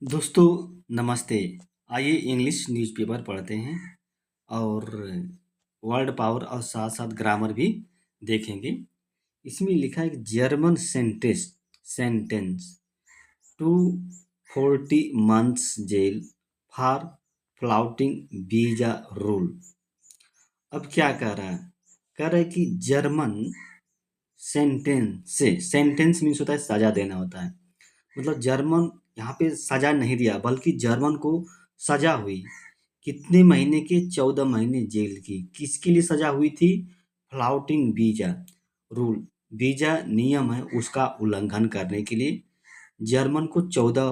दोस्तों नमस्ते। आइए इंग्लिश न्यूज़पेपर पढ़ते हैं और वर्ड पावर और साथ साथ ग्रामर भी देखेंगे। इसमें लिखा है कि German sentence to 40 months jail for flouting visa rule. अब क्या कह रहा है? कह रहा है कि जर्मन सेंटेंस मीन्स होता है सजा देना होता है। मतलब जर्मन यहाँ पे सजा नहीं दिया बल्कि जर्मन को सजा हुई कितने महीने के 14 महीने जेल की। किसके लिए सजा हुई थी? फ्लाउटिंग वीजा रूल, वीजा नियम है उसका उल्लंघन करने के लिए जर्मन को 14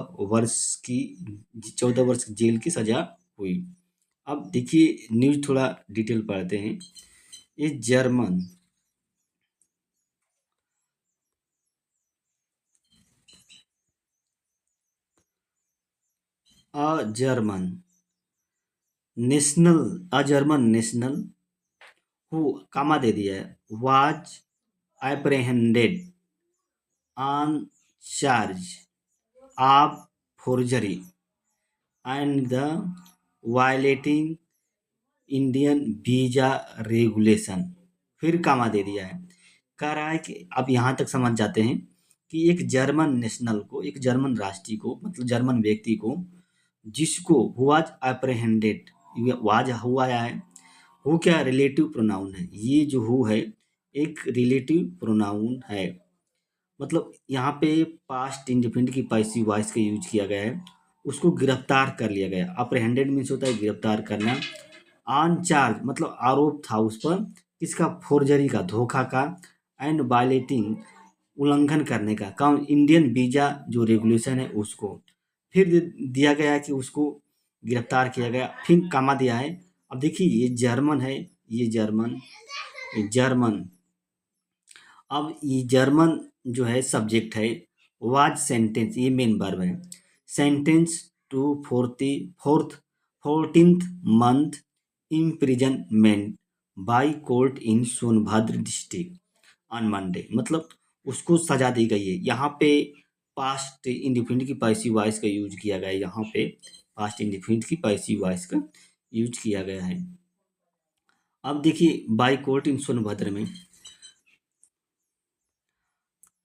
वर्ष जेल की सजा हुई। अब देखिए न्यूज थोड़ा डिटेल पढ़ते हैं। ये जर्मन जर्मन नेशनल हु कामा दे दिया है was apprehended on charge of forgery and the violating Indian visa regulation. फिर कामा दे दिया है। कह रहा है कि अब यहाँ तक समझ जाते हैं कि एक जर्मन नेशनल को, एक जर्मन राष्ट्रीय को, मतलब जर्मन व्यक्ति को, जिसको वाज अप्रहेंडेड, वाज हुआ है, हु क्या रिलेटिव प्रोनाउन है। ये जो हु है एक रिलेटिव प्रोनाउन है। मतलब यहाँ पे पास्ट इंडिपेंडेंट की पैसिव वॉइस का यूज किया गया है। उसको गिरफ्तार कर लिया गया। अप्रहेंडेड मीन्स होता है गिरफ्तार करना। ऑन चार्ज मतलब आरोप था उस पर किसका? फोर्जरी का, धोखा का, एंड वायलेटिंग उल्लंघन करने का, कौन? इंडियन वीजा जो रेगुलेशन है उसको। फिर दिया गया कि उसको गिरफ्तार किया गया, फिर कामा दिया है। अब देखिए ये जर्मन है, ये जर्मन। अब ये जर्मन जो है सब्जेक्ट है, वाज सेंटेंस, ये मेन वर्ब है। Sentence to 14th month imprisonment by court in Sonbhadra district on Monday. मतलब उसको सजा दी गई है। यहाँ पे पास्ट इंडिफिनिट की पैसिव वॉइस का यूज किया गया है। यहाँ पे पास्ट इंडिफिनिट की पैसिव वॉइस का यूज किया गया है। अब देखिए बाई कोर्ट इन सोनभद्र में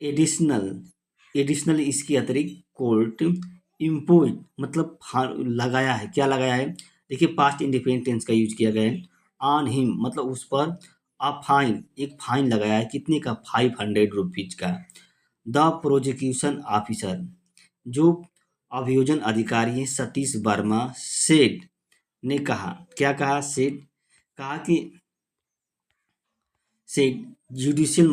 एडिशनल इसके अतिरिक्त कोर्ट इम्पोज मतलब लगाया है। क्या लगाया है? देखिए पास्ट इंडिफिनिट टेंस का यूज किया गया है। ऑन हिम मतलब उस पर अ फाइन, एक फाइन लगाया है। कितने का? 500 रुपीज का। द प्रोसिक्यूशन ऑफिसर जो अभियोजन अधिकारी है सतीश वर्मा सेठ ने कहा, क्या कहा? सेठ कहा कि सेठ जुडिशियल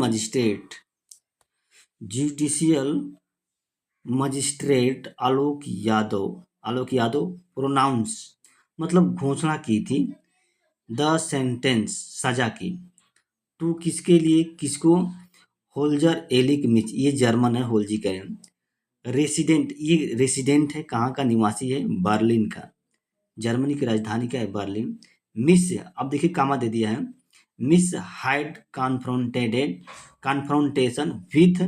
मजिस्ट्रेट आलोक यादव प्रोनाउंस मतलब घोषणा की थी द सेंटेंस सजा की टू किसके लिए? किसको? होल्जर एलिक मिच, ये जर्मन है, होल्जी का रेसिडेंट, ये रेसिडेंट है, कहाँ का? निवासी है, बर्लिन का, जर्मनी की राजधानी क्या है? बर्लिन। मिस, अब देखिए कामा दे दिया है। Miss hide confrontation with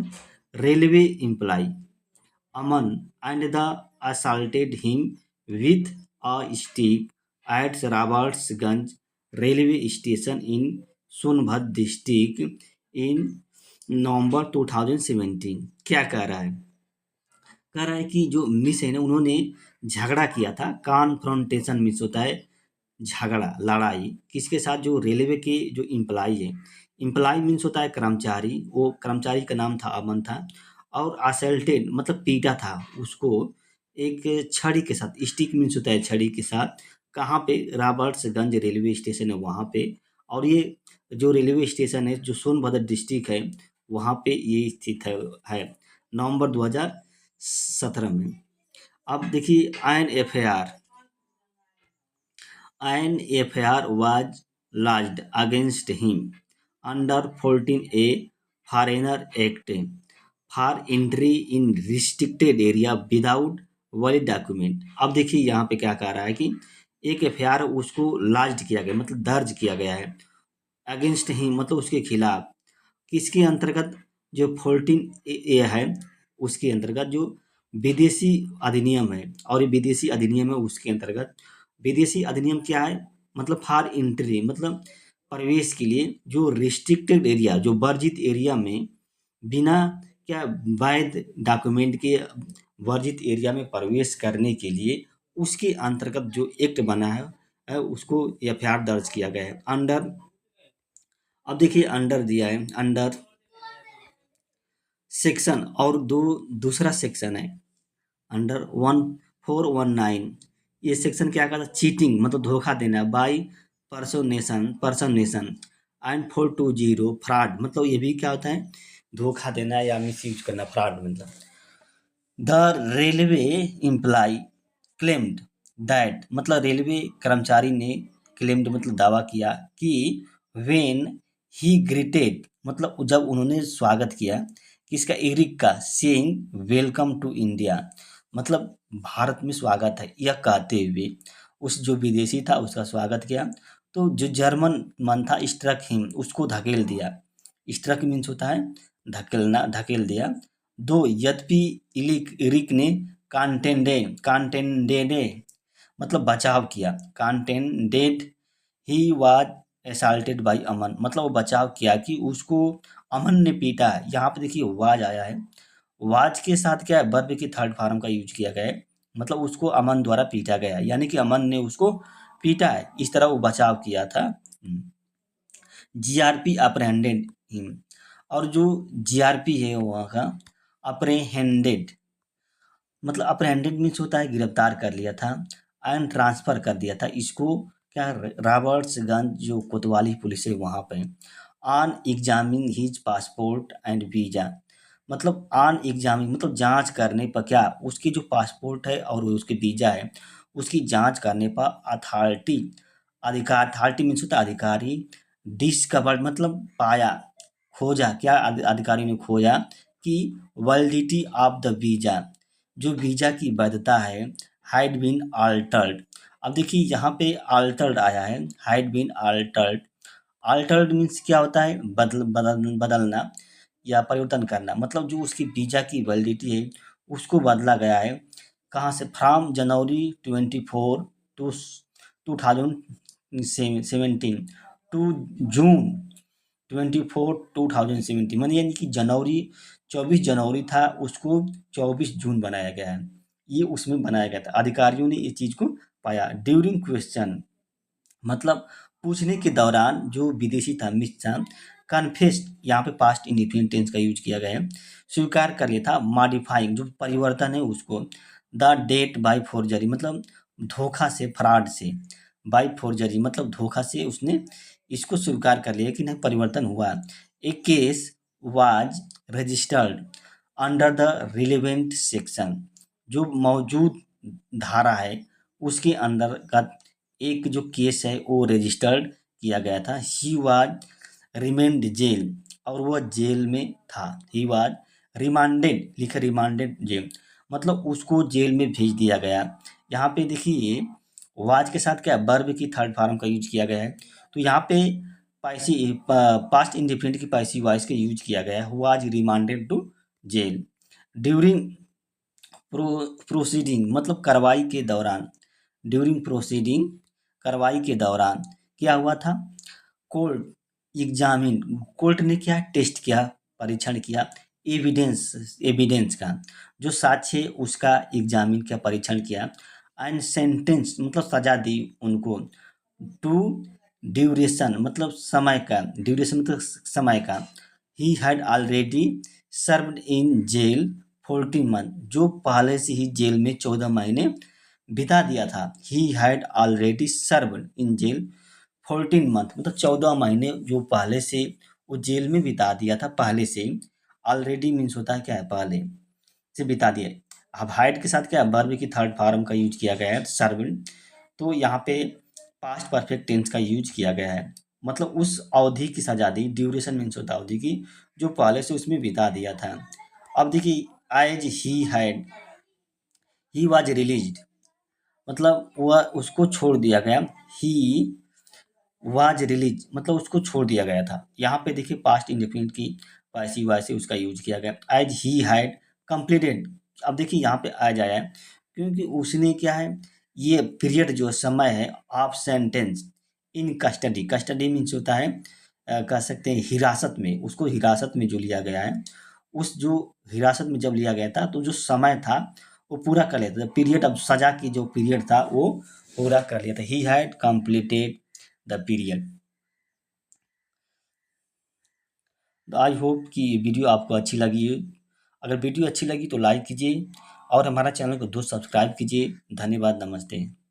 railway employee Aman and the assaulted him with a stick at Robertsganj railway station in Sonbhadra district in November 2017। क्या कह रहा है? कह रहा है कि जो मिस है ना, उन्होंने झगड़ा किया था। कॉन्फ्रंटेशन मिस होता है झगड़ा, लड़ाई, किसके साथ? जो रेलवे के जो इम्प्लाई है। इम्प्लाई मीन्स होता है कर्मचारी, वो कर्मचारी का नाम था, अमन था। और असल्टेड मतलब पीटा था उसको एक छड़ी के साथ। स्टिक मीन्स होता है छड़ी के साथ। कहाँ पे? रॉबर्ट्सगंज रेलवे स्टेशन है वहाँ पे। और ये जो रेलवे स्टेशन है जो सोनभद्र डिस्ट्रिक्ट है वहाँ पे ये स्थित है नवंबर 2017 में। अब देखिए an FIR was lodged against him under 14A Foreigner Act for entry in restricted area without valid document। अब देखिए यहाँ पे क्या कह रहा है कि एक एफआईआर उसको लॉन्च किया गया, मतलब दर्ज किया गया है अगेंस्ट हिम मतलब उसके खिलाफ। किसके अंतर्गत? जो 14A है उसके अंतर्गत, जो विदेशी अधिनियम है, और ये विदेशी अधिनियम है उसके अंतर्गत विदेशी अधिनियम क्या है, मतलब फॉर एंट्री, मतलब प्रवेश के लिए जो रिस्ट्रिक्टेड एरिया, जो वर्जित एरिया में बिना क्या वैध डॉक्यूमेंट के वर्जित एरिया में प्रवेश करने के लिए उसके अंतर्गत जो एक्ट बना है उसको एफआईआर दर्ज किया गया है अंडर। अब देखिए अंडर दिया है, अंडर सेक्शन और दूसरा सेक्शन है अंडर 1419। ये सेक्शन क्या कहता है, चीटिंग मतलब धोखा देना बाई पर्सनेशन एंड 420 फ्रॉड, मतलब ये भी क्या होता है, धोखा देना या मिस यूज करना, फ्रॉड मतलब। The railway employ claimed that, मतलब रेलवे कर्मचारी ने क्लेम्ड मतलब दावा किया कि व्हेन ही ग्रीटेड, मतलब जब उन्होंने स्वागत किया किसका, एरिक का, सेइंग वेलकम टू इंडिया, मतलब भारत में स्वागत है यह कहते हुए उस जो विदेशी था उसका स्वागत किया, तो जो जर्मन मन था स्ट्रक हिम, उसको धकेल दिया। स्ट्रक मीन्स होता है धकेलना, धकेल दिया। दो यद्यपि इरिक ने कांटेंडेड मतलब बचाव किया, कांटेंडेड ही वाज असल्टेड बाय अमन, मतलब वो बचाव किया कि उसको अमन ने पीटा है। यहाँ पे देखिए वाज आया है, वाज के साथ क्या है, वर्ब की थर्ड फॉर्म का यूज किया गया है, मतलब उसको अमन द्वारा पीटा गया है, यानी कि अमन ने उसको पीटा है, इस तरह वो बचाव किया था। जीआरपी अप्रहेंडेड हिम, और जो जीआरपी है वहाँ का अप्रहेंडेड, मतलब अप्रहेंडेड मीन्स होता है गिरफ्तार कर लिया था, एंड ट्रांसफ़र कर दिया था इसको क्या, रॉबर्ट्सगंज जो कोतवाली पुलिस है वहाँ पे। On examining his passport and visa, मतलब ऑन एग्जामिंग मतलब जांच करने पर क्या, उसकी जो पासपोर्ट है और उसकी वीज़ा है उसकी जांच करने पर अथॉरिटी, अधिकार, अथॉरिटी मीन्स होता है अधिकारी, डिस्कवर्ड मतलब पाया, खोजा क्या, अधिकारी ने खोजा कि वैलिडिटी ऑफ द वीज़ा, जो वीज़ा की वैधता है, हैड बीन अल्टर्ड। अब देखिए यहाँ पे अल्टर्ड आया है, had been altered. Altered means क्या होता है, बदलना या परिवर्तन करना, मतलब जो उसकी वीज़ा की वैलिडिटी है उसको बदला गया है। कहाँ से, from January 24 to 2017 to June 24 2017, मानी यानी कि जनवरी 24 जनवरी था उसको 24 जून बनाया गया है, ये उसमें बनाया गया था, अधिकारियों ने इस चीज़ को पाया। ड्यूरिंग क्वेश्चन मतलब पूछने के दौरान जो विदेशी था मिर्जा कन्फेस्ड, यहाँ पे पास्ट इंडिफिनिट टेंस का यूज किया गया है, स्वीकार कर लिया था, मॉडिफाइंग जो परिवर्तन है उसको, द डेट बाय फोर्जरी मतलब धोखा से, फ्रॉड से, बाय फोर्जरी मतलब धोखा से उसने इसको स्वीकार कर लिया कि नहीं परिवर्तन हुआ। A case was registered under the relevant section, जो मौजूद धारा है उसके अंतर्गत एक जो केस है वो रजिस्टर्ड किया गया था। ही वाज रिमेंड जेल, और वह जेल में था। ही वाज रिमांडेड, लिखा रिमांडेड जेल, मतलब उसको जेल में भेज दिया गया। यहाँ पे देखिए वाज के साथ क्या वर्ब की थर्ड फॉर्म का यूज किया गया है, तो यहाँ पे पास्ट इंडेफिनिट की पैसिव वॉइस का यूज किया गया है, was remanded to jail. During proceeding मतलब कार्रवाई के दौरान, ड्यूरिंग प्रोसीडिंग कार्रवाई के दौरान क्या हुआ था, कोर्ट एग्जामिन, कोर्ट ने क्या टेस्ट किया, परीक्षण किया, एविडेंस का, जो साक्ष्य है उसका एग्जामिन किया, परीक्षण किया, एंड सेंटेंस मतलब सजा दी उनको, टू ड्यूरेशन मतलब समय का, ड्यूरेशन मतलब समय का, he had already served in jail 14 month, जो पहले से ही जेल में 14 महीने बिता दिया था। He had already served in jail 14 month मतलब 14 महीने जो पहले से वो जेल में बिता दिया था पहले से ही। ऑलरेडी मीन्स होता है क्या है, पहले से बिता दिया। अब हाइड के साथ क्या है, वर्ब की थर्ड फॉर्म का यूज किया गया है सर्व्ड, तो यहाँ पे पास्ट परफेक्ट टेंस का यूज किया गया है, मतलब उस अवधि की सजा दी, ड्यूरेशन मीन्स होता है अवधि की, जो पहले से उसमें बिता दिया था। अब देखिए एज ही वाज रिलीज्ड मतलब वह उसको छोड़ दिया गया, ही वाज रिलीज मतलब उसको छोड़ दिया गया था। यहाँ पे देखिए पास्ट इंडेफिनिट की पैसिव वॉइस से उसका यूज किया गया, एज ही हैड कंप्लीटेड अब देखिए यहाँ पे आ जाया है, क्योंकि उसने क्या है, ये पीरियड जो समय है of sentence in custody, custody means होता है कह सकते हैं हिरासत में, उसको हिरासत में जो लिया गया है, उस जो हिरासत में जब लिया गया था तो जो समय था वो पूरा कर लिया था, पीरियड अब सजा की जो पीरियड था वो पूरा कर लिया था, he had completed the period. तो आई होप कि वीडियो आपको अच्छी लगी है। अगर वीडियो अच्छी लगी तो लाइक कीजिए और हमारा चैनल को दोस्त सब्सक्राइब कीजिए। धन्यवाद, नमस्ते।